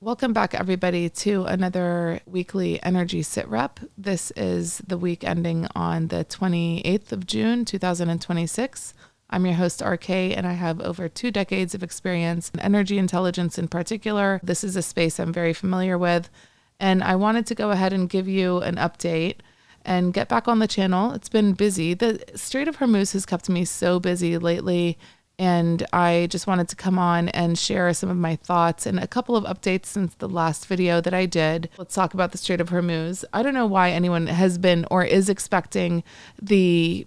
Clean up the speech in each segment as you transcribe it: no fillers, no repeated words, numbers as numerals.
Welcome back, everybody, to another weekly Energy Sitrep. This is the week ending on the 28th of June, 2026. I'm your host, RK, and I have over 2 decades of experience in energy intelligence in particular. This is a space I'm very familiar with, and I wanted to go ahead and give you an update and get back on the channel. It's been busy. The Strait of Hormuz has kept me so busy lately, and I just wanted to come on and share some of my thoughts and a couple of updates since the last video that I did. Let's talk about the Strait of Hormuz. I don't know why anyone has been or is expecting the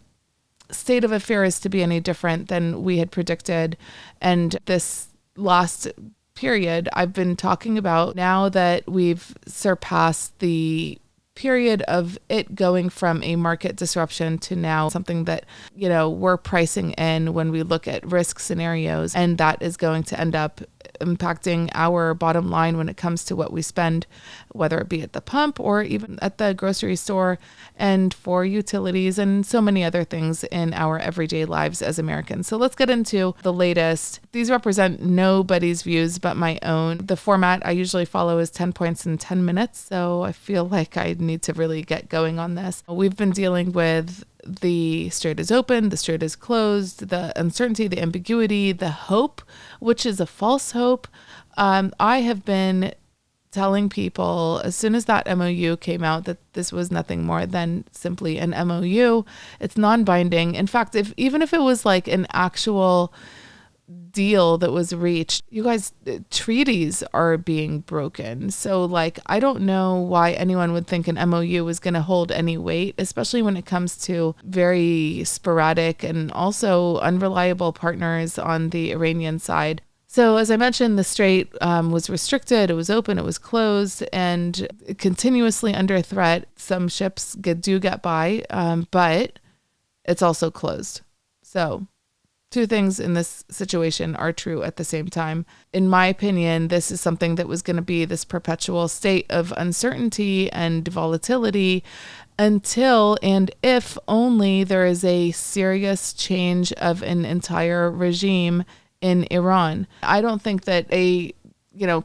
state of affairs to be any different than we had predicted. And this last period I've been talking about, now that we've surpassed the period of it going from a market disruption to now something that, we're pricing in when we look at risk scenarios, and that is going to end up impacting our bottom line when it comes to what we spend, whether it be at the pump or even at the grocery store, and for utilities and so many other things in our everyday lives as Americans. So let's get into the latest. These represent nobody's views but my own. The format I usually follow is 10 points in 10 minutes, so I feel like I need to really get going on this. We've been dealing with the strait is open, the strait is closed, the uncertainty, the ambiguity, the hope, which is a false hope. I have been telling people as soon as that MOU came out that this was nothing more than simply an MOU. It's non-binding. In fact, even if it was like an actual deal that was reached, you guys, treaties are being broken. So I don't know why anyone would think an MOU is going to hold any weight, especially when it comes to very sporadic and also unreliable partners on the Iranian side. So as I mentioned, the strait was restricted, it was open, it was closed, and continuously under threat. Some ships do get by, but it's also closed. So 2 things in this situation are true at the same time. In my opinion, this is something that was going to be this perpetual state of uncertainty and volatility until and if only there is a serious change of an entire regime in Iran. I don't think that a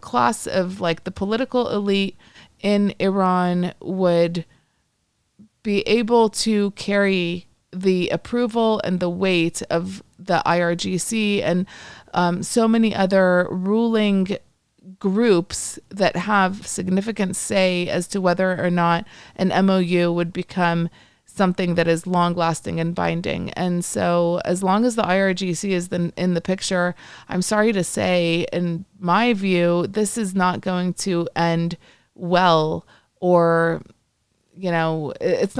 class of the political elite in Iran would be able to carry the approval and the weight of the IRGC and so many other ruling groups that have significant say as to whether or not an MOU would become something that is long lasting and binding. And so as long as the IRGC is in the picture, I'm sorry to say, in my view, this is not going to end well, or, it's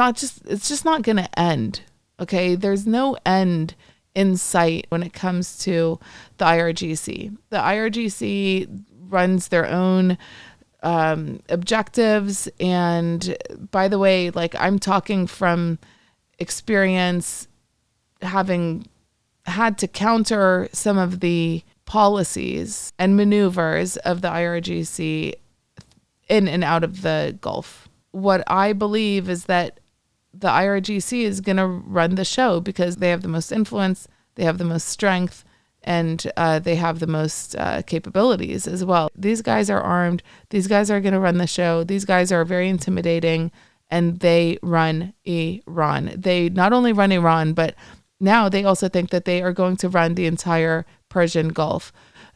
just not going to end. Okay, there's no end in sight when it comes to the IRGC. The IRGC runs their own objectives. And by the way, I'm talking from experience, having had to counter some of the policies and maneuvers of the IRGC in and out of the Gulf. What I believe is that the IRGC is going to run the show because they have the most influence, they have the most strength, and they have the most capabilities as well. These guys are armed. These guys are going to run the show. These guys are very intimidating, and they run Iran. They not only run Iran, but now they also think that they are going to run the entire Persian Gulf.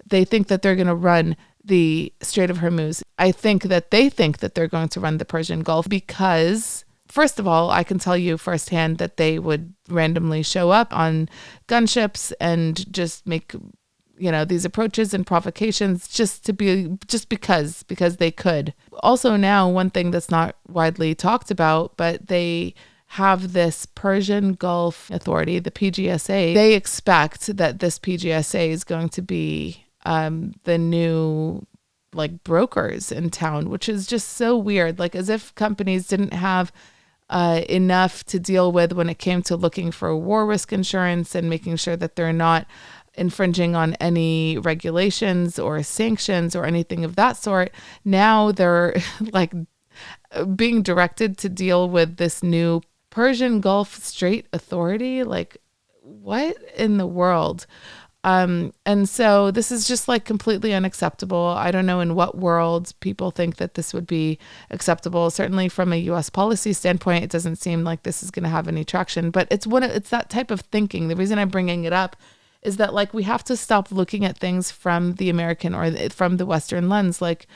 They think that they're going to run the Strait of Hormuz. I think that they think that they're going to run the Persian Gulf because, first of all, I can tell you firsthand that they would randomly show up on gunships and just make, these approaches and provocations just because they could. Also now, one thing that's not widely talked about, but they have this Persian Gulf Authority, the PGSA. They expect that this PGSA is going to be the new brokers in town, which is just so weird. As if companies didn't have enough to deal with when it came to looking for war risk insurance and making sure that they're not infringing on any regulations or sanctions or anything of that sort. Now they're being directed to deal with this new Persian Gulf Strait Authority. What in the world? And so this is just like completely unacceptable. I don't know in what world people think that this would be acceptable. Certainly from a US policy standpoint, it doesn't seem like this is going to have any traction, but it's that type of thinking. The reason I'm bringing it up is that like we have to stop looking at things from the American or from the Western lens. Like,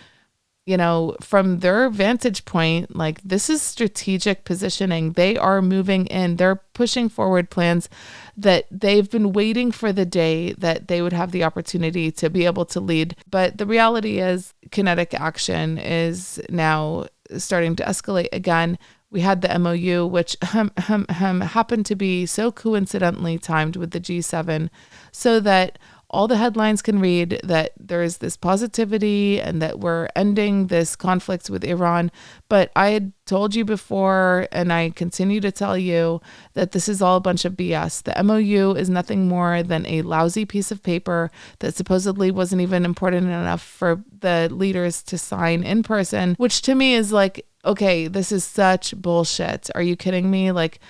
you know, from their vantage point, like this is strategic positioning. They are moving in, they're pushing forward plans that they've been waiting for the day that they would have the opportunity to be able to lead. But the reality is kinetic action is now starting to escalate again. We had the MOU, which happened to be so coincidentally timed with the G7 so that all the headlines can read that there is this positivity and that we're ending this conflict with Iran. But I had told you before, and I continue to tell you, that this is all a bunch of BS. The MOU is nothing more than a lousy piece of paper that supposedly wasn't even important enough for the leaders to sign in person, which to me is like, okay, this is such bullshit. Are you kidding me? Like,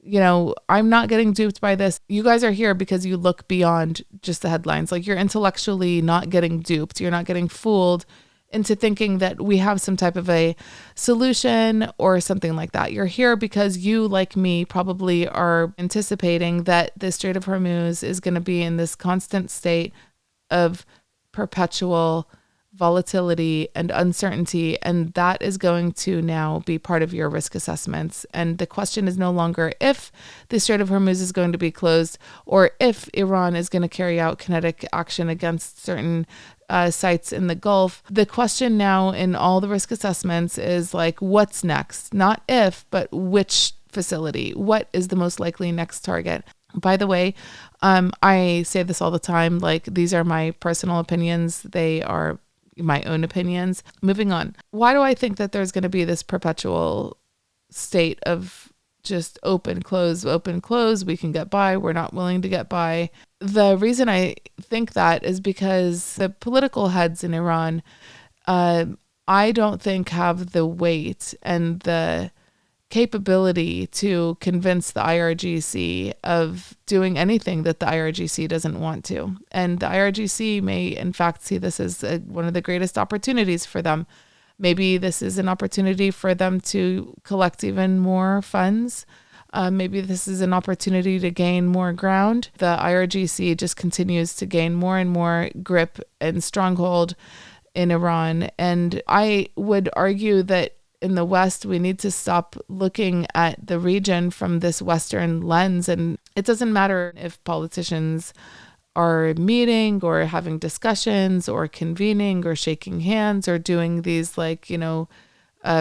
you know, I'm not getting duped by this. You guys are here because you look beyond just the headlines. Like you're intellectually not getting duped. You're not getting fooled into thinking that we have some type of a solution or something like that. You're here because you, like me, probably are anticipating that the Strait of Hormuz is going to be in this constant state of perpetual volatility and uncertainty, and that is going to now be part of your risk assessments. And the question is no longer if the Strait of Hormuz is going to be closed or if Iran is going to carry out kinetic action against certain sites in the Gulf. The question now in all the risk assessments is like, what's next? Not if, but which facility? What is the most likely next target? By the way, I say this all the time, like these are my personal opinions. They are my own opinions. Moving on. Why do I think that there's going to be this perpetual state of just open, close, open, close? We can get by. We're not willing to get by. The reason I think that is because the political heads in Iran, I don't think have the weight and the capability to convince the IRGC of doing anything that the IRGC doesn't want to. And the IRGC may, in fact, see this as one of the greatest opportunities for them. Maybe this is an opportunity for them to collect even more funds. Maybe this is an opportunity to gain more ground. The IRGC just continues to gain more and more grip and stronghold in Iran. And I would argue that in the West, we need to stop looking at the region from this Western lens. And it doesn't matter if politicians are meeting or having discussions or convening or shaking hands or doing these like, you know,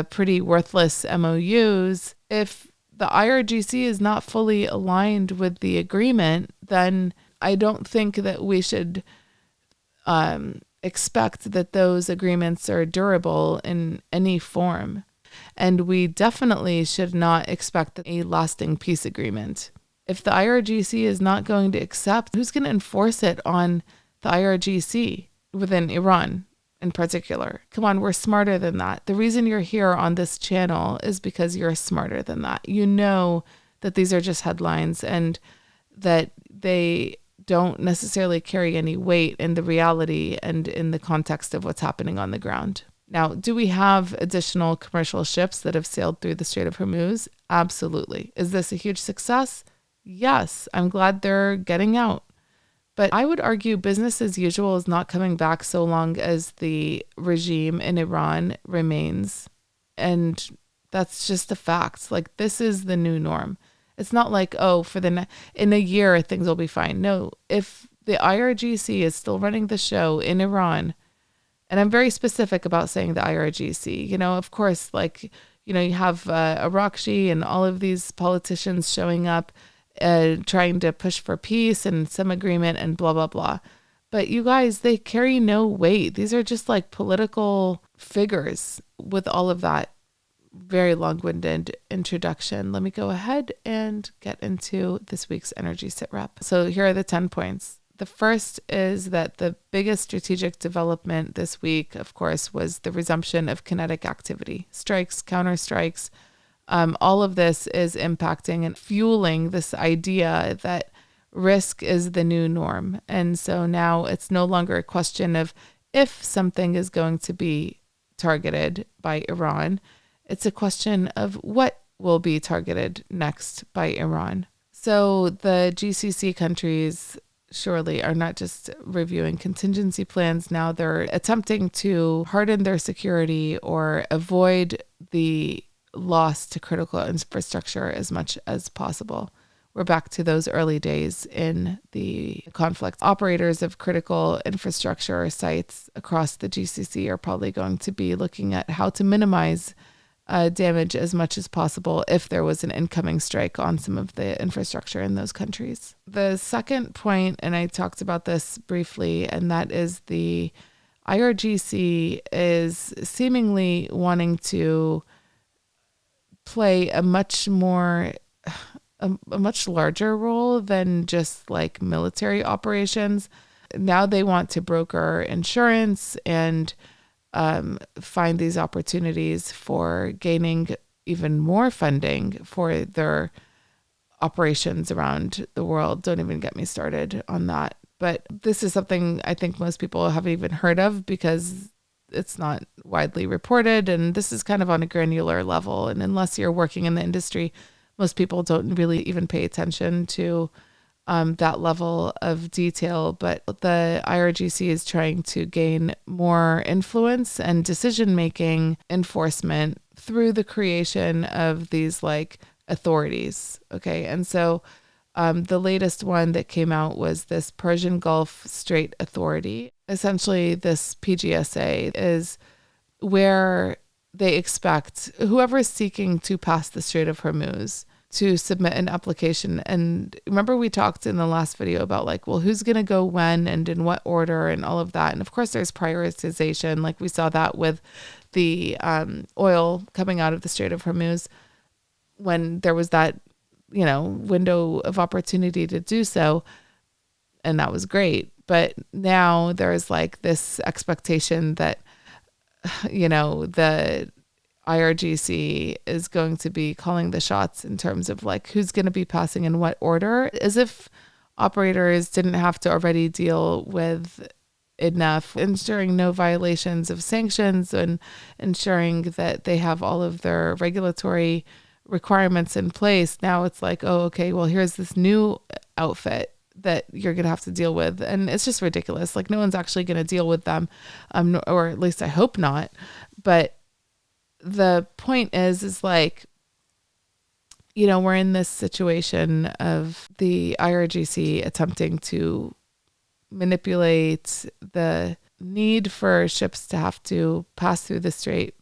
pretty worthless MOUs. If the IRGC is not fully aligned with the agreement, then I don't think that we should expect that those agreements are durable in any form. And we definitely should not expect a lasting peace agreement. If the IRGC is not going to accept, who's going to enforce it on the IRGC within Iran in particular? Come on, we're smarter than that. The reason you're here on this channel is because you're smarter than that. You know that these are just headlines and that they don't necessarily carry any weight in the reality and in the context of what's happening on the ground. Now, do we have additional commercial ships that have sailed through the Strait of Hormuz? Absolutely. Is this a huge success? Yes. I'm glad they're getting out. But I would argue business as usual is not coming back so long as the regime in Iran remains. And that's just a fact. Like, this is the new norm. It's not like, oh, in a year, things will be fine. No, if the IRGC is still running the show in Iran, and I'm very specific about saying the IRGC, you know, of course, like, you know, you have Arakshi and all of these politicians showing up, trying to push for peace and some agreement and blah, blah, blah. But you guys, they carry no weight. These are just like political figures. With all of that very long-winded introduction, let me go ahead and get into this week's Energy Sitrep. So here are the 10 points. The first is that the biggest strategic development this week, of course, was the resumption of kinetic activity, strikes, counterstrikes. All of this is impacting and fueling this idea that risk is the new norm. And so now it's no longer a question of if something is going to be targeted by Iran. It's a question of what will be targeted next by Iran. So the GCC countries surely are not just reviewing contingency plans. Now they're attempting to harden their security or avoid the loss to critical infrastructure as much as possible. We're back to those early days in the conflict. Operators of critical infrastructure sites across the GCC are probably going to be looking at how to minimize damage as much as possible if there was an incoming strike on some of the infrastructure in those countries. The second point, and I talked about this briefly, and that is the IRGC is seemingly wanting to play a much larger role than just like military operations. Now they want to broker insurance and find these opportunities for gaining even more funding for their operations around the world. Don't even get me started on that. But this is something I think most people haven't even heard of because it's not widely reported. And this is kind of on a granular level. And unless you're working in the industry, most people don't really even pay attention to that level of detail. But the IRGC is trying to gain more influence and decision-making enforcement through the creation of these like authorities. Okay. And so the latest one that came out was this Persian Gulf Strait Authority. Essentially, this PGSA is where they expect whoever is seeking to pass the Strait of Hormuz to submit an application. And remember we talked in the last video about like, well, who's going to go when and in what order and all of that. And of course there's prioritization. Like we saw that with the oil coming out of the Strait of Hormuz when there was that, window of opportunity to do so. And that was great. But now there's like this expectation that, the IRGC is going to be calling the shots in terms of like who's going to be passing in what order, as if operators didn't have to already deal with enough, ensuring no violations of sanctions and ensuring that they have all of their regulatory requirements in place. Now it's like, oh, okay, well, here's this new outfit that you're going to have to deal with. And it's just ridiculous. Like no one's actually going to deal with them, or at least I hope not. But the point is like, we're in this situation of the IRGC attempting to manipulate the need for ships to have to pass through the strait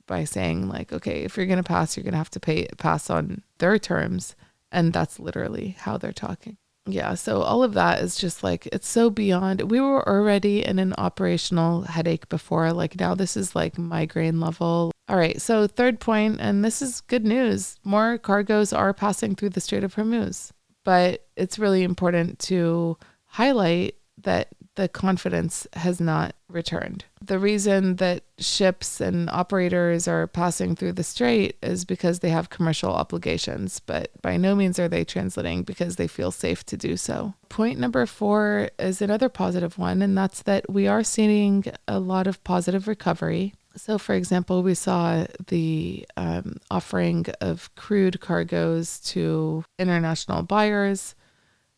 by saying like, okay, if you're going to pass, you're going to have to pass on their terms. And that's literally how they're talking. Yeah. So all of that is just like, it's so beyond. We were already in an operational headache before. Like now this is like migraine level. All right. So third point, and this is good news. More cargoes are passing through the Strait of Hormuz, but it's really important to highlight that the confidence has not returned. The reason that ships and operators are passing through the strait is because they have commercial obligations, but by no means are they transiting because they feel safe to do so. Point number 4 is another positive one, and that's that we are seeing a lot of positive recovery. So, for example, we saw the offering of crude cargoes to international buyers.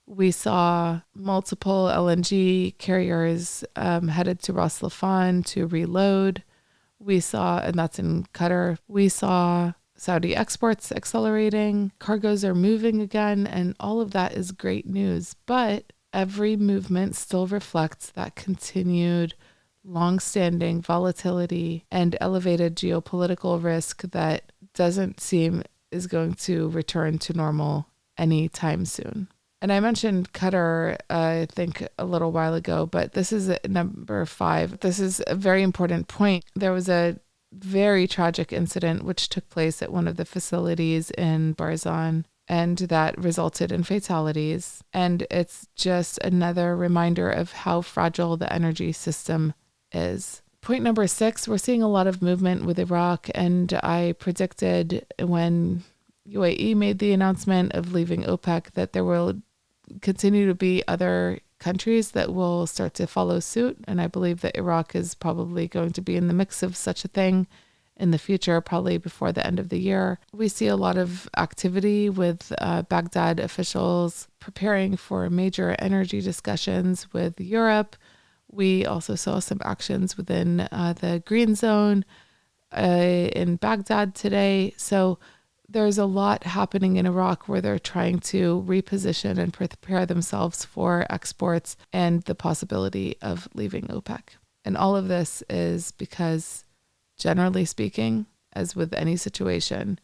We saw multiple LNG carriers headed to Ras Laffan to reload. We saw, and that's in Qatar, we saw Saudi exports accelerating. Cargoes are moving again, and all of that is great news. But every movement still reflects that continued long-standing volatility and elevated geopolitical risk that doesn't seem is going to return to normal anytime soon. And I mentioned Qatar, I think a little while ago, but this is number 5. This is a very important point. There was a very tragic incident which took place at one of the facilities in Barzan, and that resulted in fatalities. And it's just another reminder of how fragile the energy system is. Point number 6, we're seeing a lot of movement with Iraq, and I predicted when UAE made the announcement of leaving OPEC that there will continue to be other countries that will start to follow suit. And I believe that Iraq is probably going to be in the mix of such a thing in the future, probably before the end of the year. We see a lot of activity with Baghdad officials preparing for major energy discussions with Europe. We also saw some actions within the Green Zone in Baghdad today. So there's a lot happening in Iraq where they're trying to reposition and prepare themselves for exports and the possibility of leaving OPEC. And all of this is because, generally speaking, as with any situation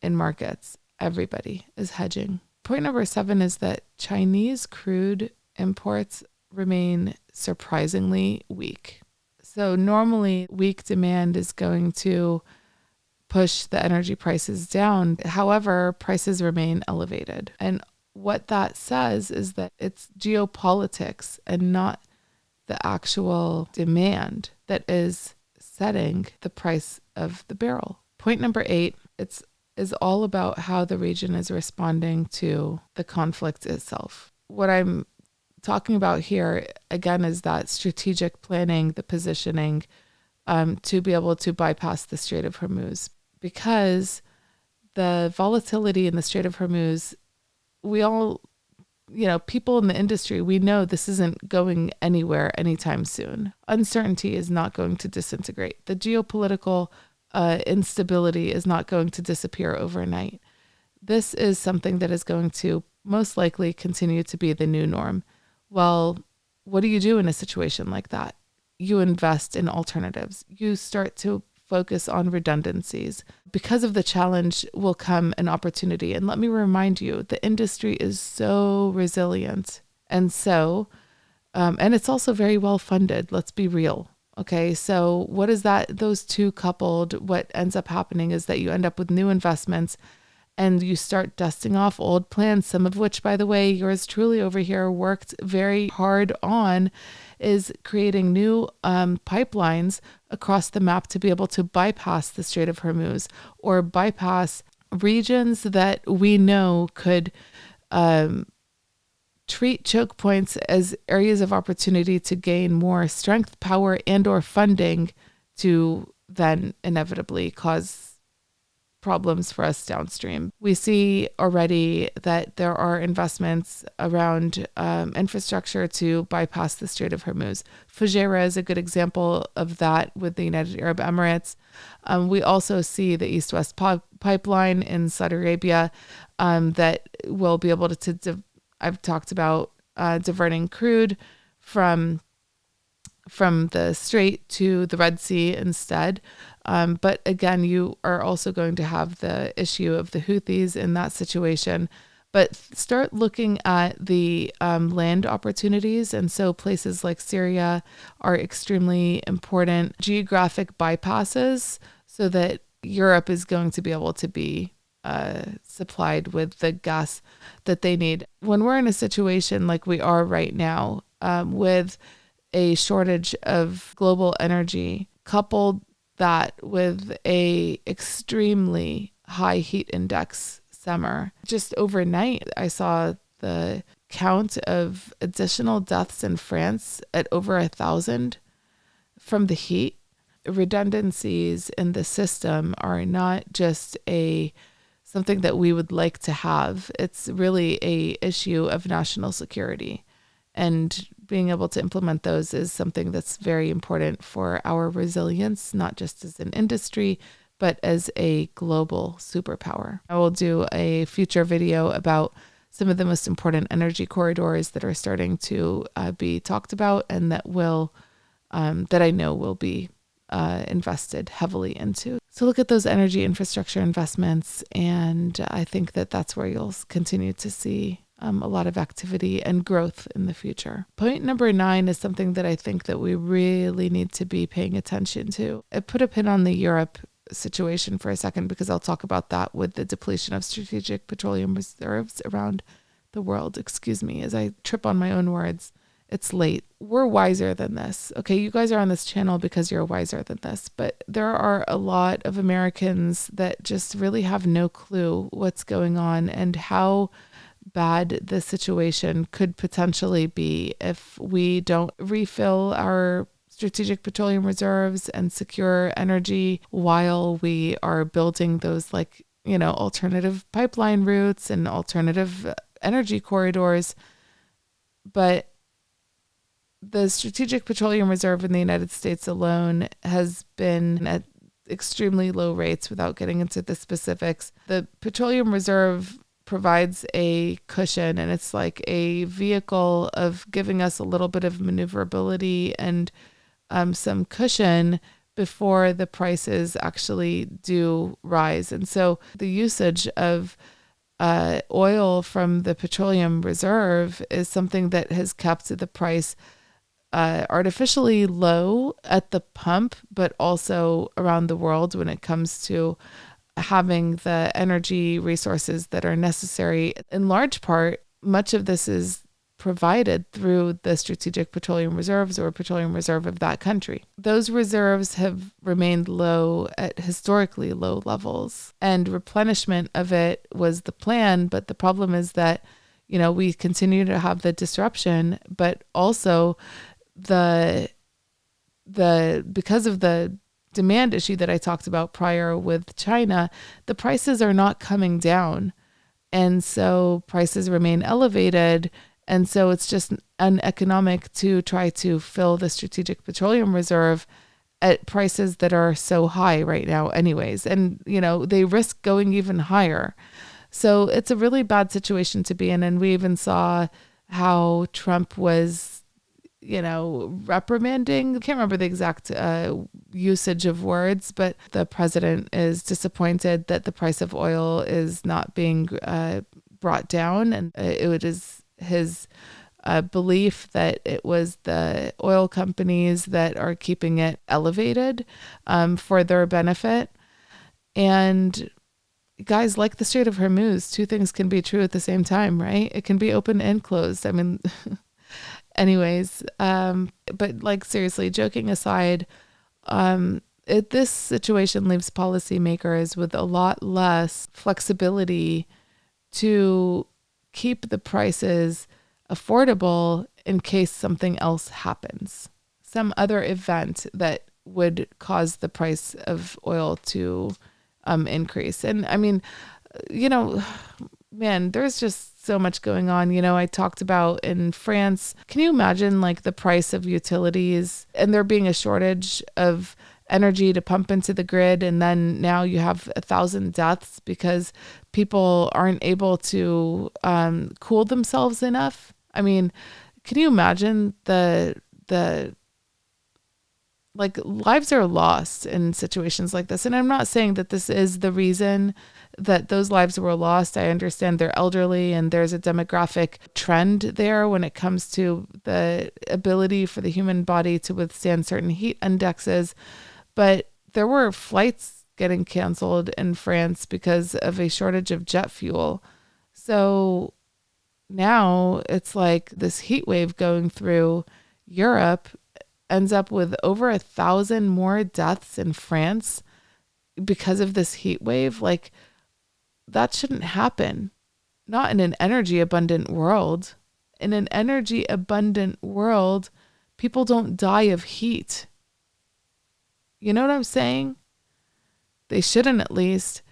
in markets, everybody is hedging. Point number 7 is that Chinese crude imports remain surprisingly weak. So normally weak demand is going to push the energy prices down. However, prices remain elevated. And what that says is that it's geopolitics and not the actual demand that is setting the price of the barrel. Point number 8, is all about how the region is responding to the conflict itself. What I'm talking about here, again, is that strategic planning, the positioning to be able to bypass the Strait of Hormuz. Because the volatility in the Strait of Hormuz, we all, people in the industry, we know this isn't going anywhere anytime soon. Uncertainty is not going to disintegrate. The geopolitical instability is not going to disappear overnight. This is something that is going to most likely continue to be the new norm. Well, what do you do in a situation like that? You invest in alternatives. You start to focus on redundancies. Because of the challenge will come an opportunity. And let me remind you, the industry is so resilient. And it's also very well funded. Let's be real. Okay, so what is that? Those two coupled, what ends up happening is that you end up with new investments and you start dusting off old plans, some of which, by the way, yours truly over here worked very hard on, is creating new pipelines across the map to be able to bypass the Strait of Hormuz or bypass regions that we know could treat choke points as areas of opportunity to gain more strength, power, and or funding to then inevitably cause problems for us downstream. We see already that there are investments around infrastructure to bypass the Strait of Hormuz. Fujairah is a good example of that with the United Arab Emirates. We also see the East-West pipeline in Saudi Arabia that will be able to I've talked about diverting crude from the Strait to the Red Sea instead. But again, you are also going to have the issue of the Houthis in that situation. But start looking at the land opportunities. And so places like Syria are extremely important geographic bypasses so that Europe is going to be able to be supplied with the gas that they need. When we're in a situation like we are right now, with a shortage of global energy, coupled that with a extremely high heat index summer, just overnight, I saw the count of additional deaths in France at over 1,000 from the heat. Redundancies in the system are not just something that we would like to have. It's really a issue of national security. And being able to implement those is something that's very important for our resilience, not just as an industry, but as a global superpower. I will do a future video about some of the most important energy corridors that are starting to be talked about and that I know will be invested heavily into. So look at those energy infrastructure investments, and I think that that's where you'll continue to see a lot of activity and growth in the future. Point number 9 is something that I think that we really need to be paying attention to. I put a pin on the Europe situation for a second because I'll talk about that with the depletion of strategic petroleum reserves around the world. Excuse me, as I trip on my own words. It's late. We're wiser than this. Okay, you guys are on this channel because you're wiser than this, but there are a lot of Americans that just really have no clue what's going on and how bad the situation could potentially be if we don't refill our strategic petroleum reserves and secure energy while we are building those alternative pipeline routes and alternative energy corridors. But the strategic petroleum reserve in the United States alone has been at extremely low rates without getting into the specifics. The petroleum reserve provides a cushion, and it's like a vehicle of giving us a little bit of maneuverability and some cushion before the prices actually do rise. And so the usage of oil from the petroleum reserve is something that has kept the price artificially low at the pump, but also around the world when it comes to having the energy resources that are necessary. In large part, much of this is provided through the strategic petroleum reserves or petroleum reserve of that country. Those reserves have remained low at historically low levels, and replenishment of it was the plan. But the problem is that, we continue to have the disruption, but also because of the demand issue that I talked about prior with China, the prices are not coming down. And so prices remain elevated. And so it's just uneconomic to try to fill the strategic petroleum reserve at prices that are so high right now anyways. And, they risk going even higher. So it's a really bad situation to be in. And we even saw how Trump was, reprimanding. I can't remember the exact usage of words, but the president is disappointed that the price of oil is not being brought down. And it is his belief that it was the oil companies that are keeping it elevated for their benefit. And guys, like the Strait of Hormuz, two things can be true at the same time, right? It can be open and closed. I mean, anyways, but seriously, joking aside, this situation leaves policymakers with a lot less flexibility to keep the prices affordable in case something else happens, some other event that would cause the price of oil to increase. And I mean, man, there's just so much going on. I talked about in France, can you imagine the price of utilities and there being a shortage of energy to pump into the grid, and then now you have 1,000 deaths because people aren't able to cool themselves enough? I mean, can you imagine the lives are lost in situations like this? And I'm not saying that this is the reason that those lives were lost. I understand they're elderly and there's a demographic trend there when it comes to the ability for the human body to withstand certain heat indexes. But there were flights getting canceled in France because of a shortage of jet fuel. So now it's like this heat wave going through Europe ends up with over 1,000 more deaths in France because of this heat wave. That shouldn't happen. Not in an energy abundant world. In an energy abundant world, people don't die of heat. You know what I'm saying? They shouldn't, at least.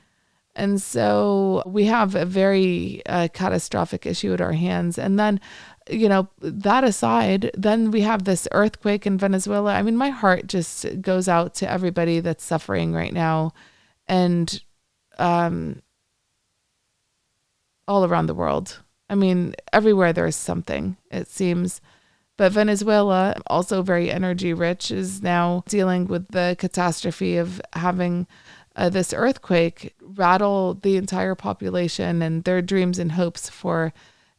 And so we have a very catastrophic issue at our hands. And then, that aside, then we have this earthquake in Venezuela. I mean, my heart just goes out to everybody that's suffering right now. And all around the world. I mean, everywhere there's something, it seems. But Venezuela, also very energy rich, is now dealing with the catastrophe of having this earthquake rattle the entire population and their dreams and hopes for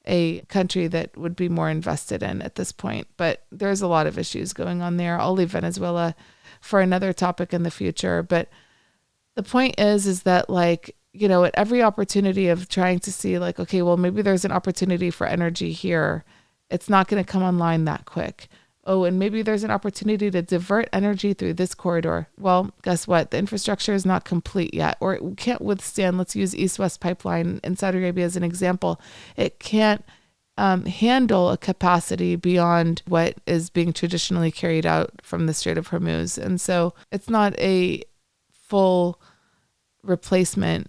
a country that would be more invested in at this point. But there's a lot of issues going on there. I'll leave Venezuela for another topic in the future. But the point is that at every opportunity of trying to see okay, well, maybe there's an opportunity for energy here, it's not going to come online that quick. oh, and maybe there's an opportunity to divert energy through this corridor. Well, guess what? The infrastructure is not complete yet, or it can't withstand. Let's use East-West pipeline in Saudi Arabia as an example. It can't handle a capacity beyond what is being traditionally carried out from the Strait of Hormuz. And so it's not a full replacement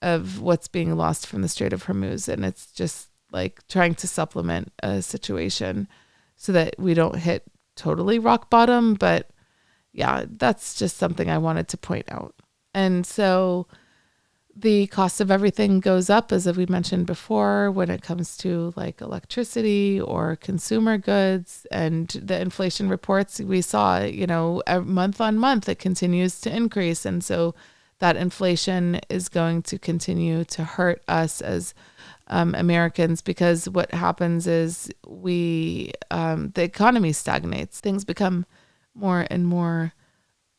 of what's being lost from the Strait of Hormuz. And it's just like trying to supplement a situation so that we don't hit totally rock bottom. But yeah, that's just something I wanted to point out. And so the cost of everything goes up, as we mentioned before, when it comes to like electricity or consumer goods, and the inflation reports we saw, month on month, it continues to increase. And so that inflation is going to continue to hurt us as Americans, because what happens is the economy stagnates. Things become more and more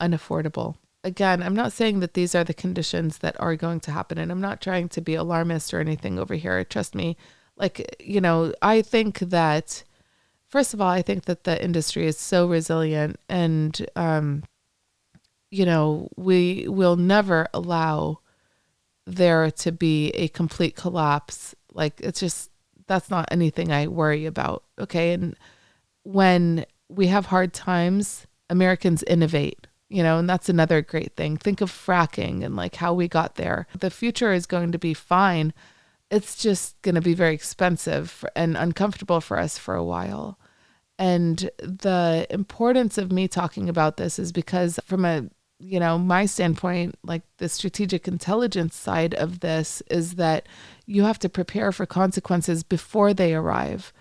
unaffordable. Again, I'm not saying that these are the conditions that are going to happen, and I'm not trying to be alarmist or anything over here. Trust me. I think that, first of all, I think that the industry is so resilient, and, we will never allow there to be a complete collapse. That's not anything I worry about. Okay. And when we have hard times, Americans innovate, and that's another great thing. Think of fracking and like how we got there. The future is going to be fine. It's just going to be very expensive and uncomfortable for us for a while. And the importance of me talking about this is because from my standpoint, like the strategic intelligence side of this is that you have to prepare for consequences before they arrive.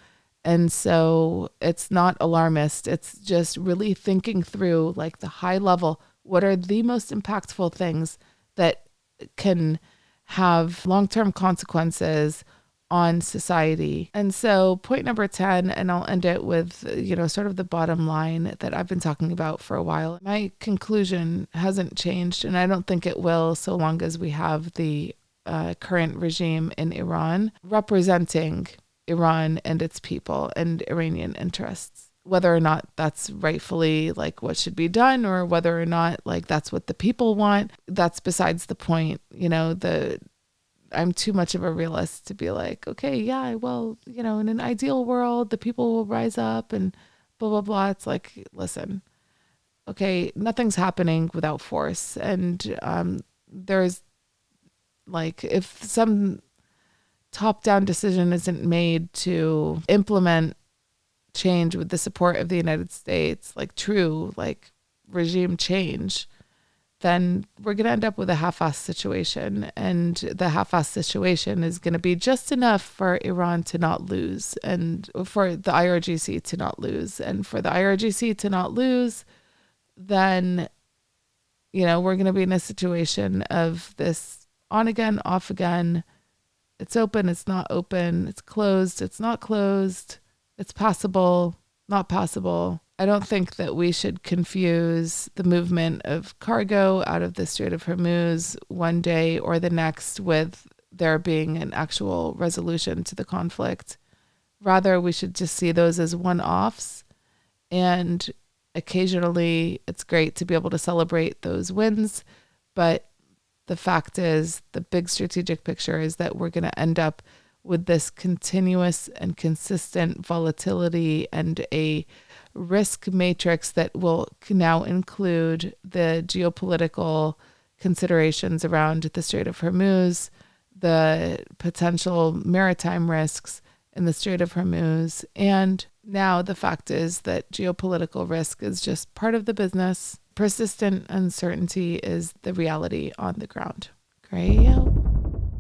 And so it's not alarmist. It's just really thinking through like the high level, what are the most impactful things that can have long-term consequences on society. And so point number 10, and I'll end it with, sort of the bottom line that I've been talking about for a while. My conclusion hasn't changed, and I don't think it will so long as we have the current regime in Iran representing Iran and its people and Iranian interests. Whether or not that's rightfully like what should be done, or whether or not like that's what the people want, that's besides the point. I'm too much of a realist to be like, okay, yeah, well, in an ideal world, the people will rise up and blah, blah, blah. It's like, listen, okay, nothing's happening without force. And there's like, if some top-down decision isn't made to implement change with the support of the United States, like true, like regime change, then we're going to end up with a half-assed situation. And the half-assed situation is going to be just enough for Iran to not lose, and for the IRGC to not lose. And for the IRGC to not lose, then, we're going to be in a situation of this on again, off again. It's open, it's not open. It's closed, it's not closed. It's possible, not possible. I don't think that we should confuse the movement of cargo out of the Strait of Hormuz one day or the next with there being an actual resolution to the conflict. Rather, we should just see those as one-offs. And occasionally, it's great to be able to celebrate those wins. But the fact is, the big strategic picture is that we're going to end up with this continuous and consistent volatility and a risk matrix that will now include the geopolitical considerations around the Strait of Hormuz, the potential maritime risks in the Strait of Hormuz. And now the fact is that geopolitical risk is just part of the business. Persistent uncertainty is the reality on the ground. Great.